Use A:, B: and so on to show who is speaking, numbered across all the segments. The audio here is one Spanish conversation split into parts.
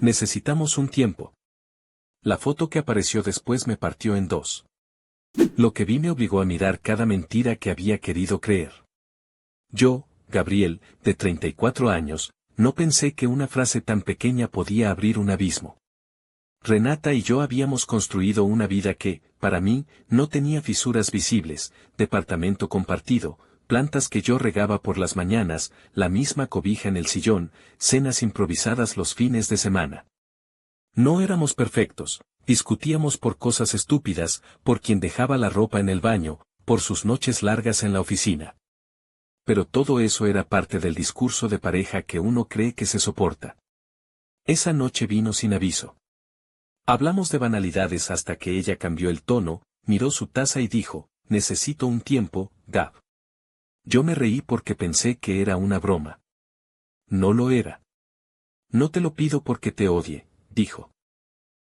A: Necesitamos un tiempo. La foto que apareció después me partió en dos. Lo que vi me obligó a mirar cada mentira que había querido creer. Yo, Gabriel, de 34 años, no pensé que una frase tan pequeña podía abrir un abismo. Renata y yo habíamos construido una vida que, para mí, no tenía fisuras visibles, departamento compartido, plantas que yo regaba por las mañanas, la misma cobija en el sillón, cenas improvisadas los fines de semana. No éramos perfectos, discutíamos por cosas estúpidas, por quien dejaba la ropa en el baño, por sus noches largas en la oficina. Pero todo eso era parte del discurso de pareja que uno cree que se soporta. Esa noche vino sin aviso. Hablamos de banalidades hasta que ella cambió el tono, miró su taza y dijo, necesito un tiempo, Gab. Yo me reí porque pensé que era una broma. No lo era. No te lo pido porque te odie, dijo.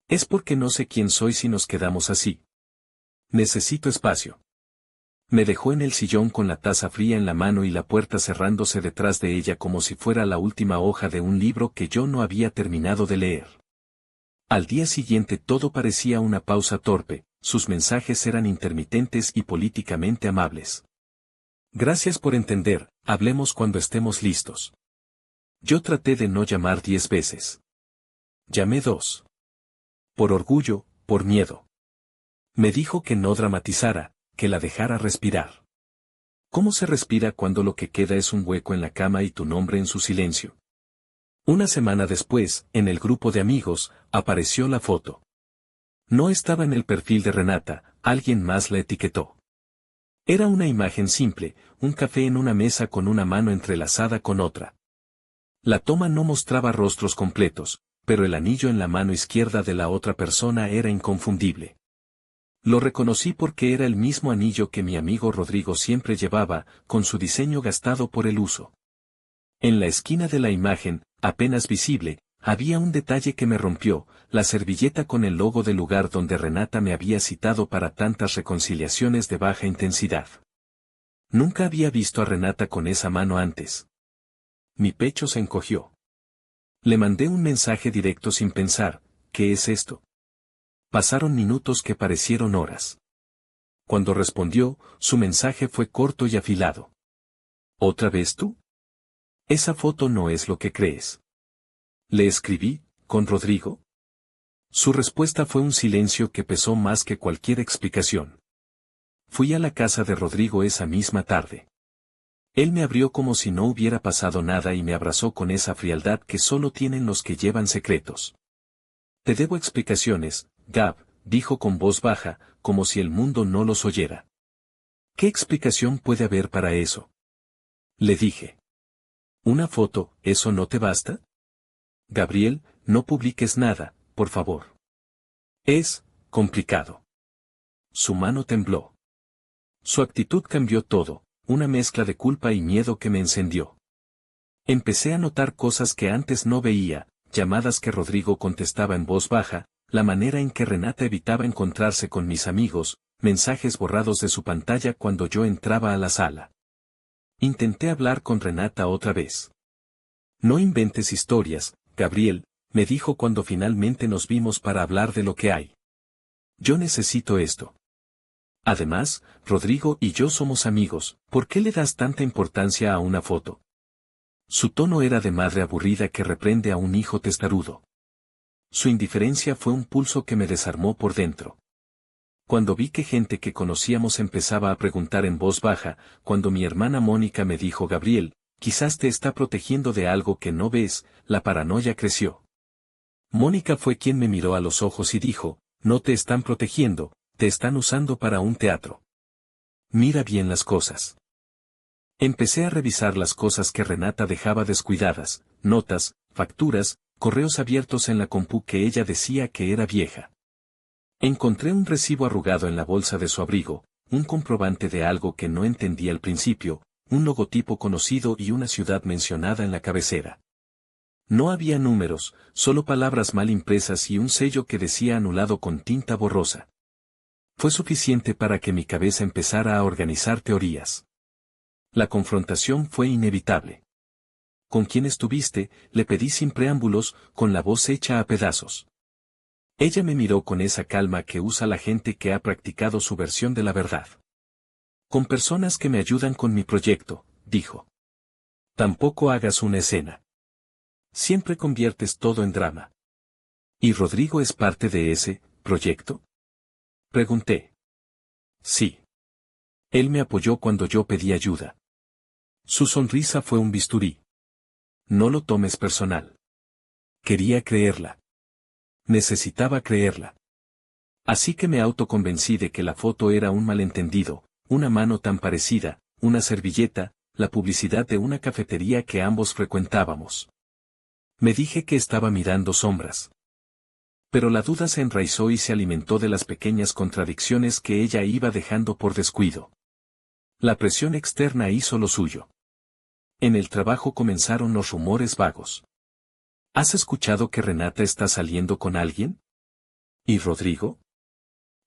A: Es porque no sé quién soy si nos quedamos así. Necesito espacio. Me dejó en el sillón con la taza fría en la mano y la puerta cerrándose detrás de ella como si fuera la última hoja de un libro que yo no había terminado de leer. Al día siguiente todo parecía una pausa torpe, sus mensajes eran intermitentes y políticamente amables. Gracias por entender, hablemos cuando estemos listos. Yo traté de no llamar 10 veces. Llamé 2. Por orgullo, por miedo. Me dijo que no dramatizara, que la dejara respirar. ¿Cómo se respira cuando lo que queda es un hueco en la cama y tu nombre en su silencio? Una semana después, en el grupo de amigos, apareció la foto. No estaba en el perfil de Renata, alguien más la etiquetó. Era una imagen simple, un café en una mesa con una mano entrelazada con otra. La toma no mostraba rostros completos, pero el anillo en la mano izquierda de la otra persona era inconfundible. Lo reconocí porque era el mismo anillo que mi amigo Rodrigo siempre llevaba, con su diseño gastado por el uso. En la esquina de la imagen, apenas visible, había un detalle que me rompió, la servilleta con el logo del lugar donde Renata me había citado para tantas reconciliaciones de baja intensidad. Nunca había visto a Renata con esa mano antes. Mi pecho se encogió. Le mandé un mensaje directo sin pensar, ¿qué es esto? Pasaron minutos que parecieron horas. Cuando respondió, su mensaje fue corto y afilado. ¿Otra vez tú? Esa foto no es lo que crees. Le escribí, ¿con Rodrigo? Su respuesta fue un silencio que pesó más que cualquier explicación. Fui a la casa de Rodrigo esa misma tarde. Él me abrió como si no hubiera pasado nada y me abrazó con esa frialdad que solo tienen los que llevan secretos. Te debo explicaciones, Gab, dijo con voz baja, como si el mundo no los oyera. ¿Qué explicación puede haber para eso? Le dije. ¿Una foto, eso no te basta? Gabriel, no publiques nada, por favor. Es complicado. Su mano tembló. Su actitud cambió todo, una mezcla de culpa y miedo que me encendió. Empecé a notar cosas que antes no veía, llamadas que Rodrigo contestaba en voz baja, la manera en que Renata evitaba encontrarse con mis amigos, mensajes borrados de su pantalla cuando yo entraba a la sala. Intenté hablar con Renata otra vez. No inventes historias, Gabriel, me dijo cuando finalmente nos vimos para hablar de lo que hay. Yo necesito esto. Además, Rodrigo y yo somos amigos, ¿por qué le das tanta importancia a una foto? Su tono era de madre aburrida que reprende a un hijo testarudo. Su indiferencia fue un pulso que me desarmó por dentro. Cuando vi que gente que conocíamos empezaba a preguntar en voz baja, cuando mi hermana Mónica me dijo Gabriel, quizás te está protegiendo de algo que no ves, la paranoia creció. Mónica fue quien me miró a los ojos y dijo, no te están protegiendo, te están usando para un teatro. Mira bien las cosas. Empecé a revisar las cosas que Renata dejaba descuidadas, notas, facturas, correos abiertos en la compu que ella decía que era vieja. Encontré un recibo arrugado en la bolsa de su abrigo, un comprobante de algo que no entendí al principio, un logotipo conocido y una ciudad mencionada en la cabecera. No había números, solo palabras mal impresas y un sello que decía anulado con tinta borrosa. Fue suficiente para que mi cabeza empezara a organizar teorías. La confrontación fue inevitable. ¿con quién estuviste?, le pedí sin preámbulos, con la voz hecha a pedazos. Ella me miró con esa calma que usa la gente que ha practicado su versión de la verdad. Con personas que me ayudan con mi proyecto, dijo. Tampoco hagas una escena. Siempre conviertes todo en drama. ¿Y Rodrigo es parte de ese proyecto? Pregunté. Sí. Él me apoyó cuando yo pedí ayuda. Su sonrisa fue un bisturí. No lo tomes personal. Quería creerla. Necesitaba creerla. Así que me autoconvencí de que la foto era un malentendido, una mano tan parecida, una servilleta, la publicidad de una cafetería que ambos frecuentábamos. Me dije que estaba mirando sombras. Pero la duda se enraizó y se alimentó de las pequeñas contradicciones que ella iba dejando por descuido. La presión externa hizo lo suyo. En el trabajo comenzaron los rumores vagos. ¿Has escuchado que Renata está saliendo con alguien? ¿Y Rodrigo?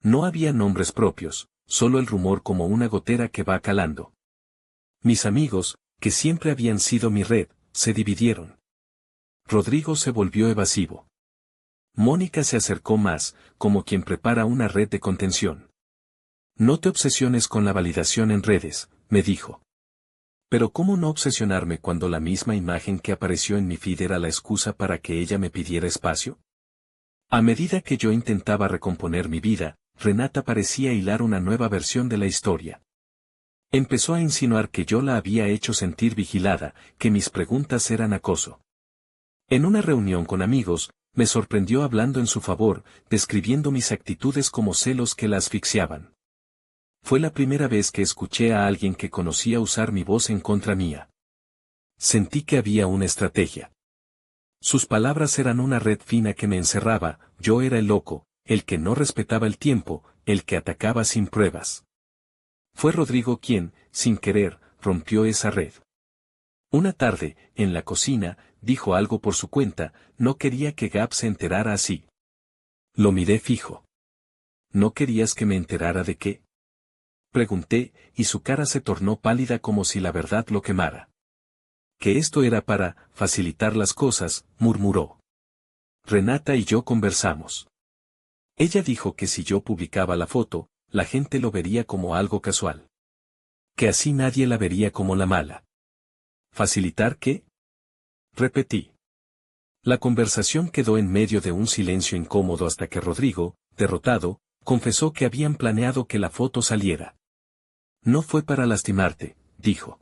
A: No había nombres propios, solo el rumor como una gotera que va calando. Mis amigos, que siempre habían sido mi red, se dividieron. Rodrigo se volvió evasivo. Mónica se acercó más, como quien prepara una red de contención. No te obsesiones con la validación en redes, me dijo. Pero ¿cómo no obsesionarme cuando la misma imagen que apareció en mi feed era la excusa para que ella me pidiera espacio? A medida que yo intentaba recomponer mi vida, Renata parecía hilar una nueva versión de la historia. Empezó a insinuar que yo la había hecho sentir vigilada, que mis preguntas eran acoso. En una reunión con amigos, me sorprendió hablando en su favor, describiendo mis actitudes como celos que la asfixiaban. Fue la primera vez que escuché a alguien que conocía usar mi voz en contra mía. Sentí que había una estrategia. Sus palabras eran una red fina que me encerraba, yo era el loco, el que no respetaba el tiempo, el que atacaba sin pruebas. Fue Rodrigo quien, sin querer, rompió esa red. Una tarde, en la cocina, dijo algo por su cuenta, no quería que Gab se enterara así. Lo miré fijo. ¿No querías que me enterara de qué? Pregunté, y su cara se tornó pálida como si la verdad lo quemara. Que esto era para facilitar las cosas, murmuró. Renata y yo conversamos. Ella dijo que si yo publicaba la foto, la gente lo vería como algo casual. Que así nadie la vería como la mala. ¿Facilitar qué? Repetí. La conversación quedó en medio de un silencio incómodo hasta que Rodrigo, derrotado, confesó que habían planeado que la foto saliera. No fue para lastimarte, dijo.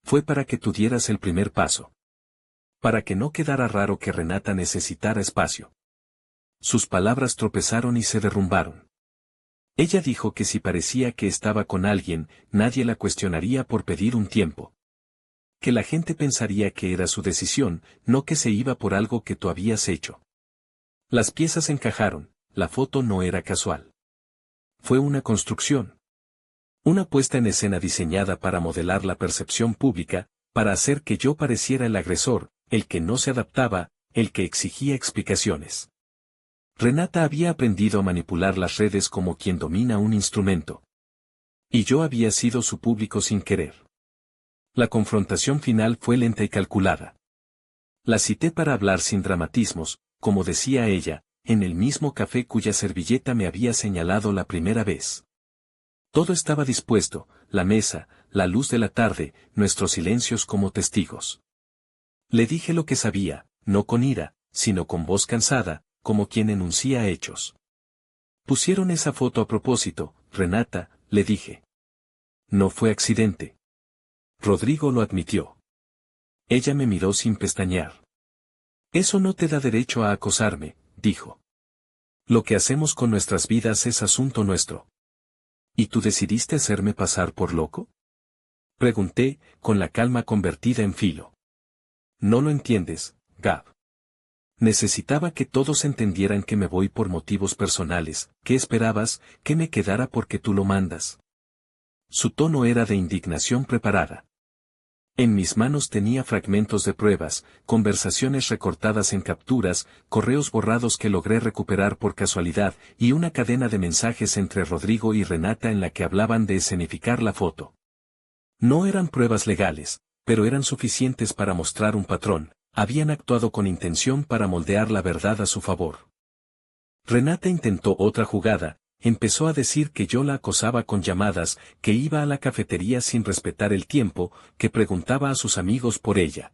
A: Fue para que tú dieras el primer paso. Para que no quedara raro que Renata necesitara espacio. Sus palabras tropezaron y se derrumbaron. Ella dijo que si parecía que estaba con alguien, nadie la cuestionaría por pedir un tiempo. Que la gente pensaría que era su decisión, no que se iba por algo que tú habías hecho. Las piezas encajaron, la foto no era casual. Fue una construcción. Una puesta en escena diseñada para modelar la percepción pública, para hacer que yo pareciera el agresor, el que no se adaptaba, el que exigía explicaciones. Renata había aprendido a manipular las redes como quien domina un instrumento. Y yo había sido su público sin querer. La confrontación final fue lenta y calculada. La cité para hablar sin dramatismos, como decía ella, en el mismo café cuya servilleta me había señalado la primera vez. Todo estaba dispuesto, la mesa, la luz de la tarde, nuestros silencios como testigos. Le dije lo que sabía, no con ira, sino con voz cansada, como quien enuncia hechos. Pusieron esa foto a propósito, Renata, le dije. No fue accidente. Rodrigo lo admitió. Ella me miró sin pestañear. Eso no te da derecho a acosarme, dijo. Lo que hacemos con nuestras vidas es asunto nuestro. ¿Y tú decidiste hacerme pasar por loco? Pregunté, con la calma convertida en filo. No lo entiendes, Gab. Necesitaba que todos entendieran que me voy por motivos personales. ¿Qué esperabas, que me quedara porque tú lo mandas? Su tono era de indignación preparada. En mis manos tenía fragmentos de pruebas, conversaciones recortadas en capturas, correos borrados que logré recuperar por casualidad y una cadena de mensajes entre Rodrigo y Renata en la que hablaban de escenificar la foto. No eran pruebas legales, pero eran suficientes para mostrar un patrón, habían actuado con intención para moldear la verdad a su favor. Renata intentó otra jugada, empezó a decir que yo la acosaba con llamadas, que iba a la cafetería sin respetar el tiempo, que preguntaba a sus amigos por ella.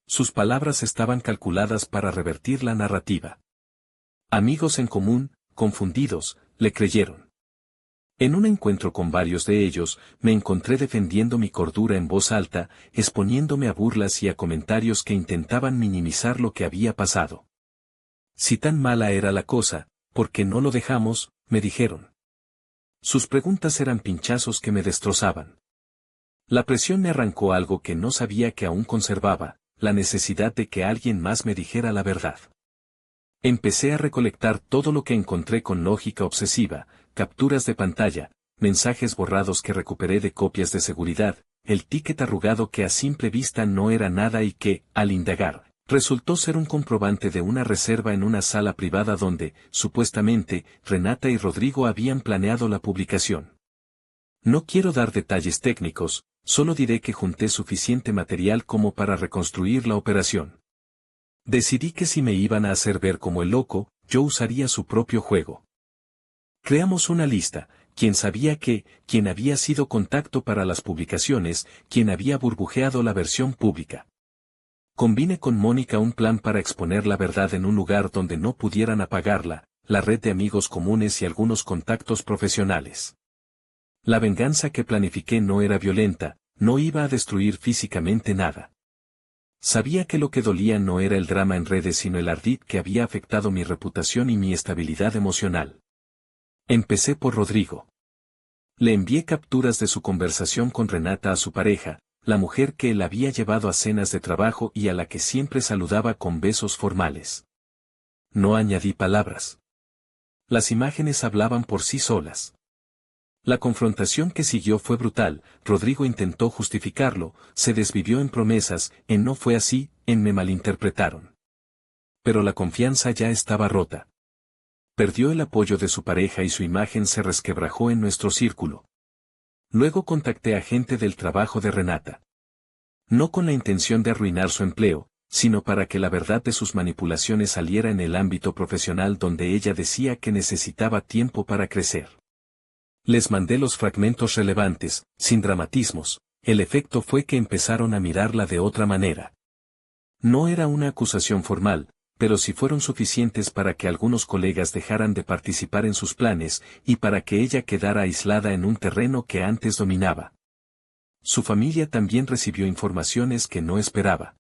A: Sus palabras estaban calculadas para revertir la narrativa. Amigos en común, confundidos, le creyeron. En un encuentro con varios de ellos, me encontré defendiendo mi cordura en voz alta, exponiéndome a burlas y a comentarios que intentaban minimizar lo que había pasado. Si tan mala era la cosa, ¿por qué no lo dejamos?, me dijeron. Sus preguntas eran pinchazos que me destrozaban. La presión me arrancó algo que no sabía que aún conservaba, la necesidad de que alguien más me dijera la verdad. Empecé a recolectar todo lo que encontré con lógica obsesiva, capturas de pantalla, mensajes borrados que recuperé de copias de seguridad, el ticket arrugado que a simple vista no era nada y que, al indagar, resultó ser un comprobante de una reserva en una sala privada donde, supuestamente, Renata y Rodrigo habían planeado la publicación. No quiero dar detalles técnicos, solo diré que junté suficiente material como para reconstruir la operación. Decidí que si me iban a hacer ver como el loco, yo usaría su propio juego. Creamos una lista, quién sabía qué, quién había sido contacto para las publicaciones, quién había burbujeado la versión pública. Combiné con Mónica un plan para exponer la verdad en un lugar donde no pudieran apagarla, la red de amigos comunes y algunos contactos profesionales. La venganza que planifiqué no era violenta, no iba a destruir físicamente nada. Sabía que lo que dolía no era el drama en redes sino el ardid que había afectado mi reputación y mi estabilidad emocional. Empecé por Rodrigo. Le envié capturas de su conversación con Renata a su pareja, la mujer que él había llevado a cenas de trabajo y a la que siempre saludaba con besos formales. No añadí palabras. Las imágenes hablaban por sí solas. La confrontación que siguió fue brutal, Rodrigo intentó justificarlo, se desvivió en promesas, en no fue así, en me malinterpretaron. Pero la confianza ya estaba rota. Perdió el apoyo de su pareja y su imagen se resquebrajó en nuestro círculo. Luego contacté a gente del trabajo de Renata. No con la intención de arruinar su empleo, sino para que la verdad de sus manipulaciones saliera en el ámbito profesional donde ella decía que necesitaba tiempo para crecer. Les mandé los fragmentos relevantes, sin dramatismos, el efecto fue que empezaron a mirarla de otra manera. No era una acusación formal, pero sí fueron suficientes para que algunos colegas dejaran de participar en sus planes y para que ella quedara aislada en un terreno que antes dominaba. Su familia también recibió informaciones que no esperaba.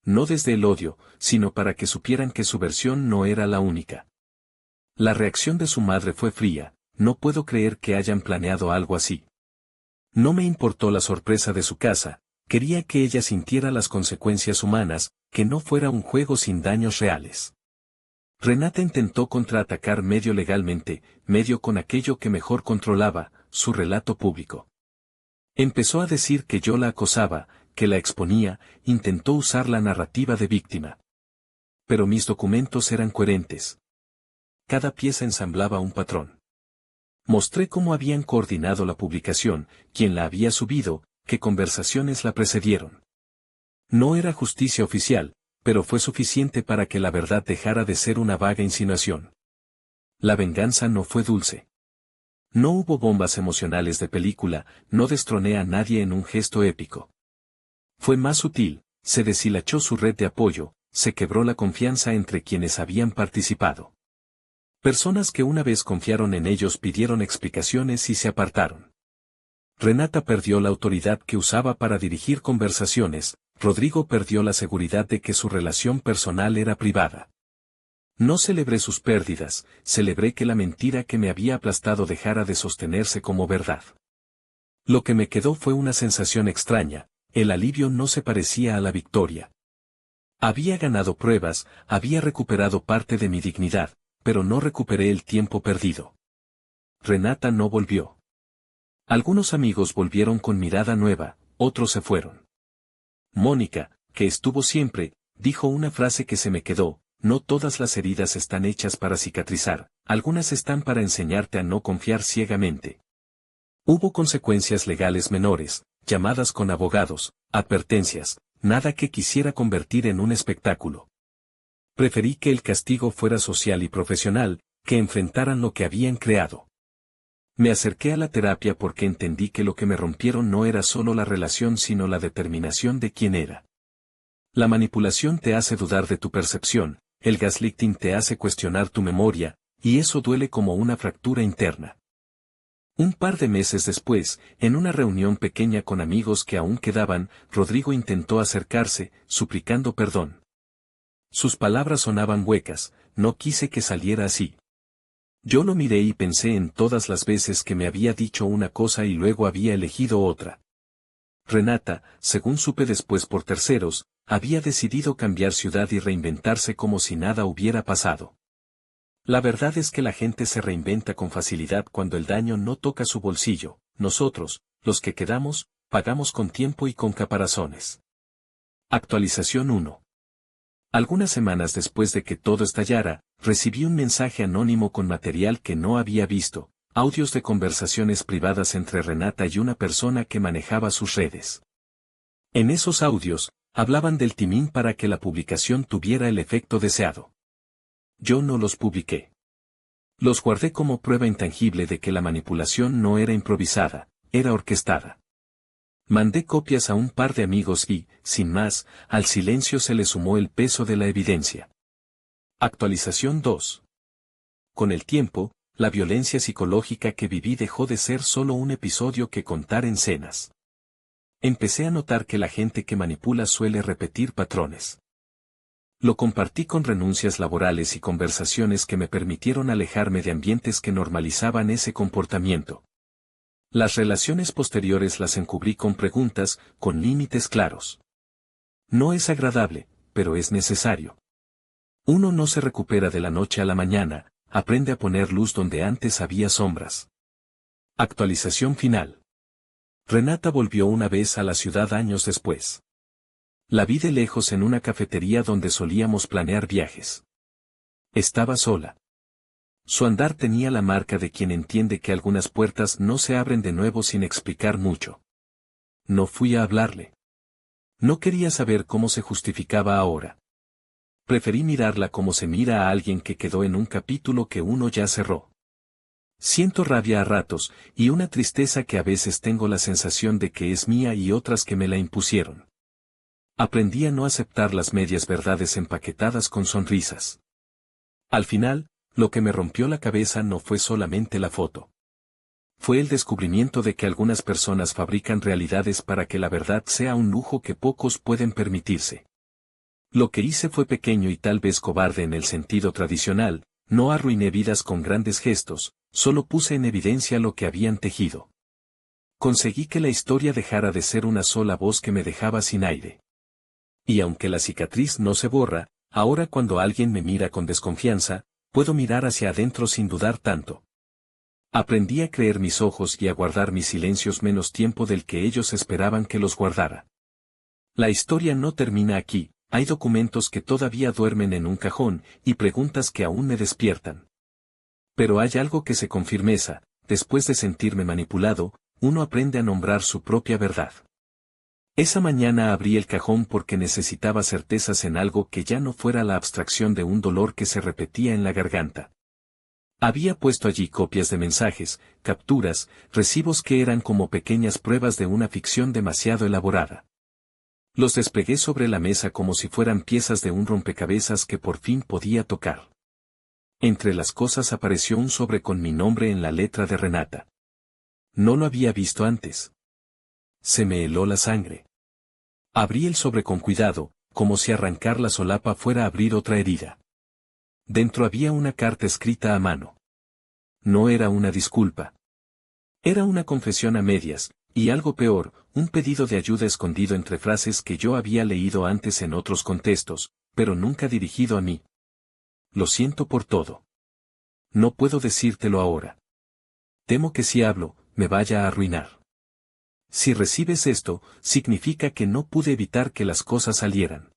A: No desde el odio, sino para que supieran que su versión no era la única. La reacción de su madre fue fría. No puedo creer que hayan planeado algo así. No me importó la sorpresa de su casa, quería que ella sintiera las consecuencias humanas, que no fuera un juego sin daños reales. Renata intentó contraatacar medio legalmente, medio con aquello que mejor controlaba, su relato público. Empezó a decir que yo la acosaba, que la exponía, intentó usar la narrativa de víctima. Pero mis documentos eran coherentes. Cada pieza ensamblaba un patrón. Mostré cómo habían coordinado la publicación, quién la había subido, qué conversaciones la precedieron. No era justicia oficial, pero fue suficiente para que la verdad dejara de ser una vaga insinuación. La venganza no fue dulce. No hubo bombas emocionales de película, no destroné a nadie en un gesto épico. Fue más sutil, se deshilachó su red de apoyo, se quebró la confianza entre quienes habían participado. Personas que una vez confiaron en ellos pidieron explicaciones y se apartaron. Renata perdió la autoridad que usaba para dirigir conversaciones, Rodrigo perdió la seguridad de que su relación personal era privada. No celebré sus pérdidas, celebré que la mentira que me había aplastado dejara de sostenerse como verdad. Lo que me quedó fue una sensación extraña, el alivio no se parecía a la victoria. Había ganado pruebas, había recuperado parte de mi dignidad, pero no recuperé el tiempo perdido. Renata no volvió. Algunos amigos volvieron con mirada nueva, otros se fueron. Mónica, que estuvo siempre, dijo una frase que se me quedó: no todas las heridas están hechas para cicatrizar, algunas están para enseñarte a no confiar ciegamente. Hubo consecuencias legales menores, llamadas con abogados, advertencias, nada que quisiera convertir en un espectáculo. Preferí que el castigo fuera social y profesional, que enfrentaran lo que habían creado. Me acerqué a la terapia porque entendí que lo que me rompieron no era solo la relación sino la determinación de quién era. La manipulación te hace dudar de tu percepción, el gaslighting te hace cuestionar tu memoria, y eso duele como una fractura interna. Un par de meses después, en una reunión pequeña con amigos que aún quedaban, Rodrigo intentó acercarse, suplicando perdón. Sus palabras sonaban huecas, no quise que saliera así. Yo lo miré y pensé en todas las veces que me había dicho una cosa y luego había elegido otra. Renata, según supe después por terceros, había decidido cambiar ciudad y reinventarse como si nada hubiera pasado. La verdad es que la gente se reinventa con facilidad cuando el daño no toca su bolsillo. Nosotros, los que quedamos, pagamos con tiempo y con caparazones. Actualización 1. Algunas semanas después de que todo estallara, recibí un mensaje anónimo con material que no había visto, audios de conversaciones privadas entre Renata y una persona que manejaba sus redes. En esos audios, hablaban del timín para que la publicación tuviera el efecto deseado. Yo no los publiqué. Los guardé como prueba intangible de que la manipulación no era improvisada, era orquestada. Mandé copias a un par de amigos y, sin más, al silencio se le sumó el peso de la evidencia. Actualización 2. Con el tiempo, la violencia psicológica que viví dejó de ser solo un episodio que contar en cenas. Empecé a notar que la gente que manipula suele repetir patrones. Lo compartí con renuncias laborales y conversaciones que me permitieron alejarme de ambientes que normalizaban ese comportamiento. Las relaciones posteriores las encubrí con preguntas, con límites claros. No es agradable, pero es necesario. Uno no se recupera de la noche a la mañana, aprende a poner luz donde antes había sombras. Actualización final. Renata volvió una vez a la ciudad años después. La vi de lejos en una cafetería donde solíamos planear viajes. Estaba sola. Su andar tenía la marca de quien entiende que algunas puertas no se abren de nuevo sin explicar mucho. No fui a hablarle. No quería saber cómo se justificaba ahora. Preferí mirarla como se mira a alguien que quedó en un capítulo que uno ya cerró. Siento rabia a ratos, y una tristeza que a veces tengo la sensación de que es mía y otras que me la impusieron. Aprendí a no aceptar las medias verdades empaquetadas con sonrisas. Al final, lo que me rompió la cabeza no fue solamente la foto. Fue el descubrimiento de que algunas personas fabrican realidades para que la verdad sea un lujo que pocos pueden permitirse. Lo que hice fue pequeño y tal vez cobarde en el sentido tradicional, no arruiné vidas con grandes gestos, solo puse en evidencia lo que habían tejido. Conseguí que la historia dejara de ser una sola voz que me dejaba sin aire. Y aunque la cicatriz no se borra, ahora cuando alguien me mira con desconfianza, puedo mirar hacia adentro sin dudar tanto. Aprendí a creer mis ojos y a guardar mis silencios menos tiempo del que ellos esperaban que los guardara. La historia no termina aquí, hay documentos que todavía duermen en un cajón, y preguntas que aún me despiertan. Pero hay algo que sé con firmeza, después de sentirme manipulado, uno aprende a nombrar su propia verdad. Esa mañana abrí el cajón porque necesitaba certezas en algo que ya no fuera la abstracción de un dolor que se repetía en la garganta. Había puesto allí copias de mensajes, capturas, recibos que eran como pequeñas pruebas de una ficción demasiado elaborada. Los desplegué sobre la mesa como si fueran piezas de un rompecabezas que por fin podía tocar. Entre las cosas apareció un sobre con mi nombre en la letra de Renata. No lo había visto antes. Se me heló la sangre. Abrí el sobre con cuidado, como si arrancar la solapa fuera a abrir otra herida. Dentro había una carta escrita a mano. No era una disculpa. Era una confesión a medias, y algo peor, un pedido de ayuda escondido entre frases que yo había leído antes en otros contextos, pero nunca dirigido a mí. Lo siento por todo. No puedo decírtelo ahora. Temo que si hablo, me vaya a arruinar. Si recibes esto, significa que no pude evitar que las cosas salieran.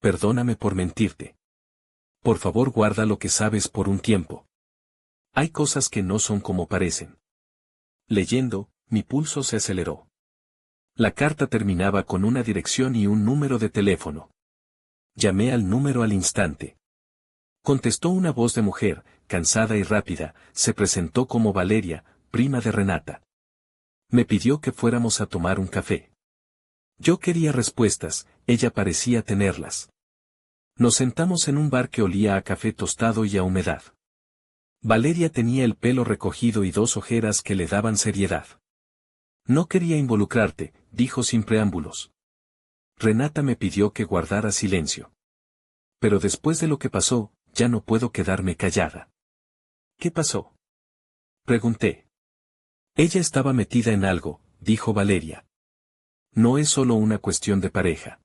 A: Perdóname por mentirte. Por favor, guarda lo que sabes por un tiempo. Hay cosas que no son como parecen. Leyendo, mi pulso se aceleró. La carta terminaba con una dirección y un número de teléfono. Llamé al número al instante. Contestó una voz de mujer, cansada y rápida, se presentó como Valeria, prima de Renata. Me pidió que fuéramos a tomar un café. Yo quería respuestas, ella parecía tenerlas. Nos sentamos en un bar que olía a café tostado y a humedad. Valeria tenía el pelo recogido y dos ojeras que le daban seriedad. No quería involucrarte, dijo sin preámbulos. Renata me pidió que guardara silencio. Pero después de lo que pasó, ya no puedo quedarme callada. ¿Qué pasó? Pregunté. Ella estaba metida en algo, dijo Valeria. No es solo una cuestión de pareja.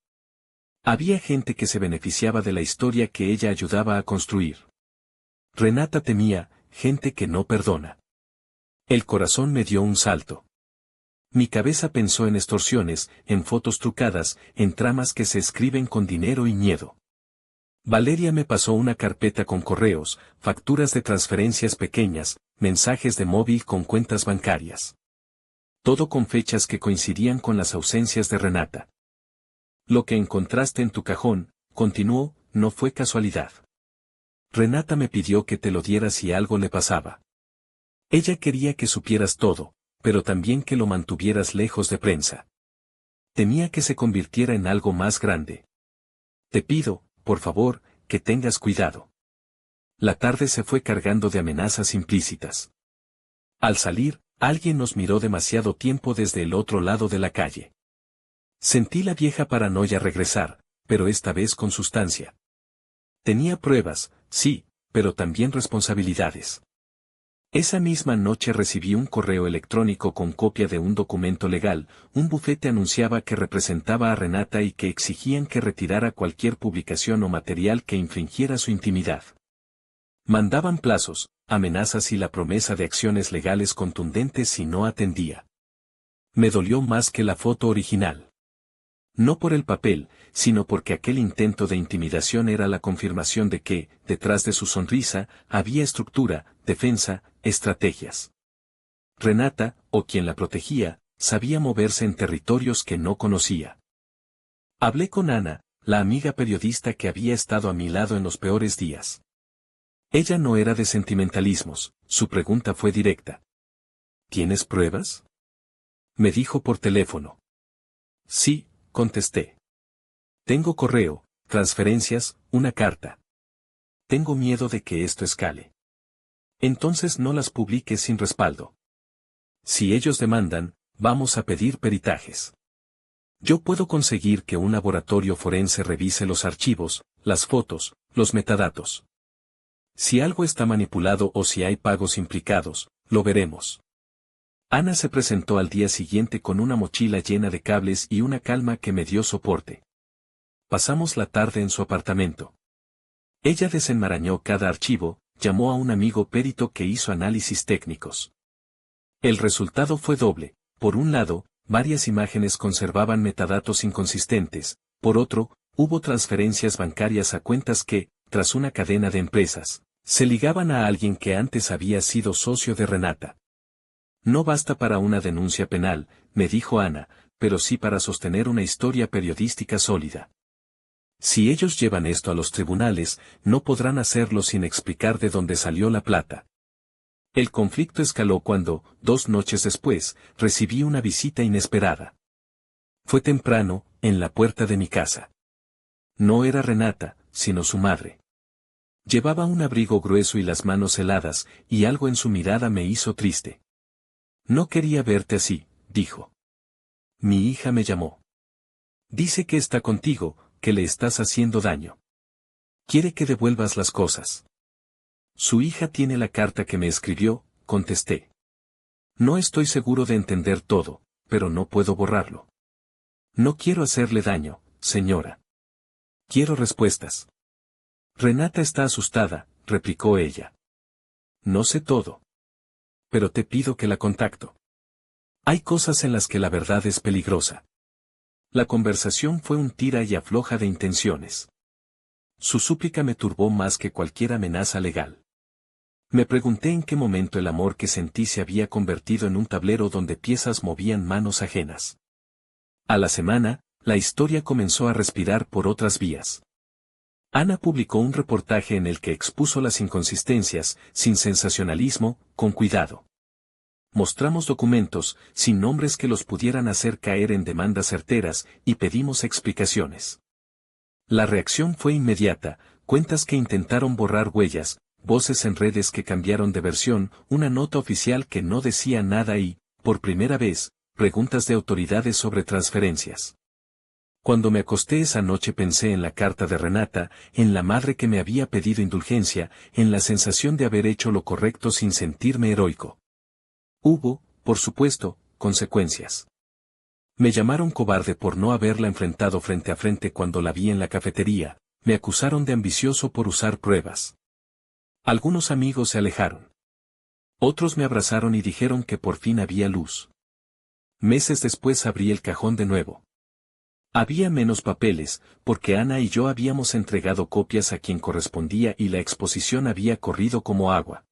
A: Había gente que se beneficiaba de la historia que ella ayudaba a construir. Renata temía, gente que no perdona. El corazón me dio un salto. Mi cabeza pensó en extorsiones, en fotos trucadas, en tramas que se escriben con dinero y miedo. Valeria me pasó una carpeta con correos, facturas de transferencias pequeñas, mensajes de móvil con cuentas bancarias. Todo con fechas que coincidían con las ausencias de Renata. Lo que encontraste en tu cajón, continuó, no fue casualidad. Renata me pidió que te lo diera si algo le pasaba. Ella quería que supieras todo, pero también que lo mantuvieras lejos de prensa. Temía que se convirtiera en algo más grande. Te pido, por favor, que tengas cuidado. La tarde se fue cargando de amenazas implícitas. Al salir, alguien nos miró demasiado tiempo desde el otro lado de la calle. Sentí la vieja paranoia regresar, pero esta vez con sustancia. Tenía pruebas, sí, pero también responsabilidades. Esa misma noche recibí un correo electrónico con copia de un documento legal, un bufete anunciaba que representaba a Renata y que exigían que retirara cualquier publicación o material que infringiera su intimidad. Mandaban plazos, amenazas y la promesa de acciones legales contundentes si no atendía. Me dolió más que la foto original. No por el papel, sino porque aquel intento de intimidación era la confirmación de que, detrás de su sonrisa, había estructura, defensa, estrategias. Renata, o quien la protegía, sabía moverse en territorios que no conocía. Hablé con Ana, la amiga periodista que había estado a mi lado en los peores días. Ella no era de sentimentalismos, su pregunta fue directa. ¿Tienes pruebas? Me dijo por teléfono. Sí, contesté. Tengo correo, transferencias, una carta. Tengo miedo de que esto escale. Entonces no las publiques sin respaldo. Si ellos demandan, vamos a pedir peritajes. Yo puedo conseguir que un laboratorio forense revise los archivos, las fotos, los metadatos. Si algo está manipulado o si hay pagos implicados, lo veremos. Ana se presentó al día siguiente con una mochila llena de cables y una calma que me dio soporte. Pasamos la tarde en su apartamento. Ella desenmarañó cada archivo, llamó a un amigo perito que hizo análisis técnicos. El resultado fue doble. Por un lado, varias imágenes conservaban metadatos inconsistentes, por otro, hubo transferencias bancarias a cuentas que, tras una cadena de empresas, se ligaban a alguien que antes había sido socio de Renata. No basta para una denuncia penal, me dijo Ana, pero sí para sostener una historia periodística sólida. Si ellos llevan esto a los tribunales, no podrán hacerlo sin explicar de dónde salió la plata. El conflicto escaló cuando, 2 noches después, recibí una visita inesperada. Fue temprano, en la puerta de mi casa. No era Renata, sino su madre. Llevaba un abrigo grueso y las manos heladas, y algo en su mirada me hizo triste. No quería verte así, dijo. Mi hija me llamó. Dice que está contigo, que le estás haciendo daño. Quiere que devuelvas las cosas. Su hija tiene la carta que me escribió, contesté. No estoy seguro de entender todo, pero no puedo borrarlo. No quiero hacerle daño, señora. Quiero respuestas. Renata está asustada, replicó ella. No sé todo. Pero te pido que la contacto. Hay cosas en las que la verdad es peligrosa. La conversación fue un tira y afloja de intenciones. Su súplica me turbó más que cualquier amenaza legal. Me pregunté en qué momento el amor que sentí se había convertido en un tablero donde piezas movían manos ajenas. A la semana, la historia comenzó a respirar por otras vías. Ana publicó un reportaje en el que expuso las inconsistencias, sin sensacionalismo, con cuidado. Mostramos documentos, sin nombres que los pudieran hacer caer en demandas certeras, y pedimos explicaciones. La reacción fue inmediata, cuentas que intentaron borrar huellas, voces en redes que cambiaron de versión, una nota oficial que no decía nada y, por primera vez, preguntas de autoridades sobre transferencias. Cuando me acosté esa noche pensé en la carta de Renata, en la madre que me había pedido indulgencia, en la sensación de haber hecho lo correcto sin sentirme heroico. Hubo, por supuesto, consecuencias. Me llamaron cobarde por no haberla enfrentado frente a frente cuando la vi en la cafetería, me acusaron de ambicioso por usar pruebas. Algunos amigos se alejaron. Otros me abrazaron y dijeron que por fin había luz. Meses después abrí el cajón de nuevo. Había menos papeles, porque Ana y yo habíamos entregado copias a quien correspondía y la exposición había corrido como agua.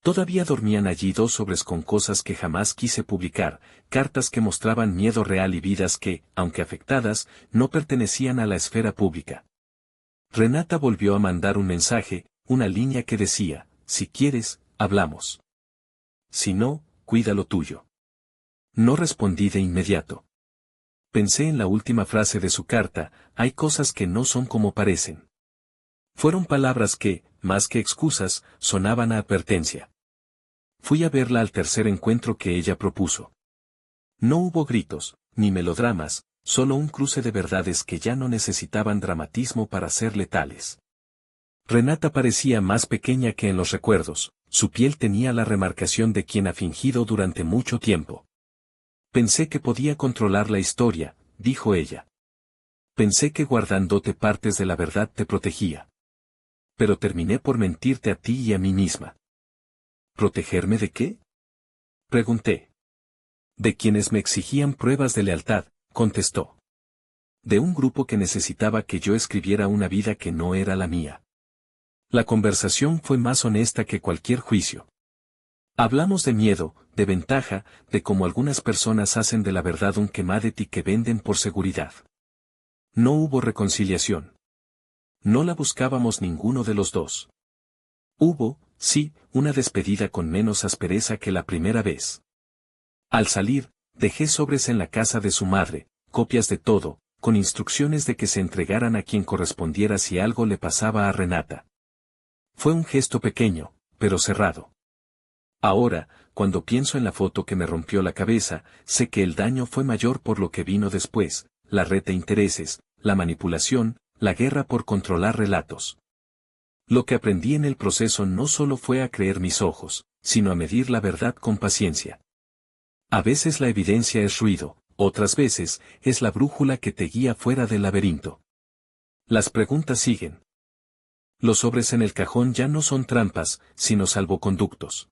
A: Todavía dormían allí 2 sobres con cosas que jamás quise publicar, cartas que mostraban miedo real y vidas que, aunque afectadas, no pertenecían a la esfera pública. Renata volvió a mandar un mensaje, una línea que decía, si quieres, hablamos. Si no, cuida lo tuyo. No respondí de inmediato. Pensé en la última frase de su carta, hay cosas que no son como parecen. Fueron palabras que, más que excusas, sonaban a advertencia. Fui a verla al tercer encuentro que ella propuso. No hubo gritos, ni melodramas, solo un cruce de verdades que ya no necesitaban dramatismo para ser letales. Renata parecía más pequeña que en los recuerdos, su piel tenía la remarcación de quien ha fingido durante mucho tiempo. Pensé que podía controlar la historia, dijo ella. Pensé que guardándote partes de la verdad te protegía. Pero terminé por mentirte a ti y a mí misma. ¿Protegerme de qué? Pregunté. De quienes me exigían pruebas de lealtad, contestó. De un grupo que necesitaba que yo escribiera una vida que no era la mía. La conversación fue más honesta que cualquier juicio. Hablamos de miedo, de ventaja, de cómo algunas personas hacen de la verdad un commodity que venden por seguridad. No hubo reconciliación. No la buscábamos ninguno de los dos. Hubo, sí, una despedida con menos aspereza que la primera vez. Al salir, dejé sobres en la casa de su madre, copias de todo, con instrucciones de que se entregaran a quien correspondiera si algo le pasaba a Renata. Fue un gesto pequeño, pero cerrado. Ahora, cuando pienso en la foto que me rompió la cabeza, sé que el daño fue mayor por lo que vino después, la red de intereses, la manipulación, la guerra por controlar relatos. Lo que aprendí en el proceso no solo fue a creer mis ojos, sino a medir la verdad con paciencia. A veces la evidencia es ruido, otras veces, es la brújula que te guía fuera del laberinto. Las preguntas siguen. Los sobres en el cajón ya no son trampas, sino salvoconductos.